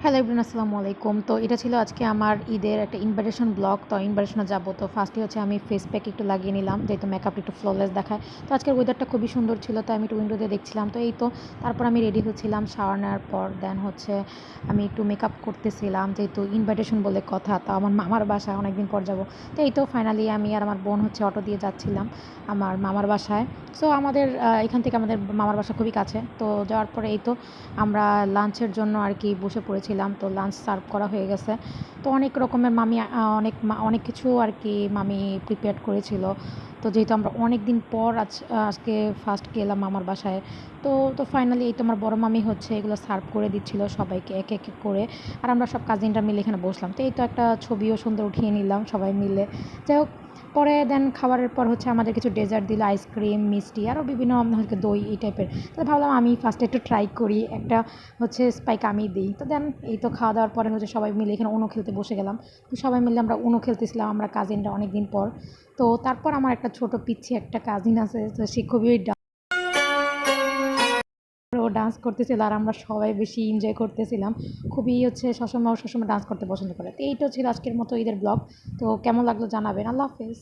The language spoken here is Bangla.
হ্যালো এভরিওয়ান, আসসালামু আলাইকুম। তো এটা ছিল আজকে আমার ঈদের একটা ইনভাইটেশন ব্লগ। তো ইনভাইটেশনে যাবো, তো ফার্স্টে হচ্ছে আমি ফেস প্যাক একটু লাগিয়ে নিলাম, যেহেতু মেকআপটা একটু ফ্ললেস দেখায়। তো আজকের ওয়েদারটা খুবই সুন্দর ছিল, তো আমি একটু উইন্ডো দিয়ে দেখছিলাম। তো এই তো তারপর আমি রেডি হচ্ছিলাম শাওয়ার নেওয়ার পর। দেন হচ্ছে আমি একটু মেকআপ করতেছিলাম, যেহেতু ইনভাইটেশন বলে কথা, তো আমার মামার বাসায় অনেকদিন পর যাব। তো এই তো ফাইনালি আমি আর আমার বোন হচ্ছে অটো দিয়ে যাচ্ছিলাম আমার মামার বাসায়। সো আমাদের এখান থেকে আমাদের মামার বাসা খুবই কাছে। তো যাওয়ার পরে এই তো আমরা লাঞ্চের জন্য আর কি বসে পড়েছিলাম। তো লাঞ্চ সার্ভ করা হয়ে গেছে। তো অনেক রকমের মামি অনেক কিছু আর কি মামি প্রিপেয়ার করেছিল। তো যেহেতু আমরা অনেক দিন পর আজকে ফার্স্ট গেলাম মামার বাসায়। তো ফাইনালি এই তো আমার বড় মামি হচ্ছে এগুলো সার্ভ করে দিচ্ছিল সবাইকে এক এক করে। আর আমরা সব কাজিনরা মিলে এখানে বসলাম। তো এই তো একটা ছবিও সুন্দর উঠিয়ে নিলাম সবাই মিলে। যাই হোক, পরে দেন খাবারের পর হচ্ছে আমাদের কিছু ডেজার্ট দিল, আইসক্রিম, মিষ্টি, আরও বিভিন্ন হচ্ছে দই এই টাইপের। তো ভাবলাম আমি ফার্স্টে একটু ট্রাই করি, একটা হচ্ছে স্পাইক আমি দিই। তো দেন এই তো খাওয়া দাওয়ার পরে হচ্ছে সবাই মিলে এখানে উনো খেলতে বসে গেলাম। তো সবাই মিলে আমরা উনো খেলতেছিলাম, আমরা কাজিনরা অনেক দিন পর। তো তারপর আমার একটা ছোট পিচ্ছি একটা কাজিন আছে, তো সে খুবই ও ডান্স করতেছিল আর আমরা সবাই বেশি এনজয় করতেছিলাম। খুবই হচ্ছে সবসময় ডান্স করতে পছন্দ করে। তো এইটা ছিল আজকের মতো ঈদের ব্লগ। তো কেমন লাগলো জানাবেন। আল্লাহ হাফেজ।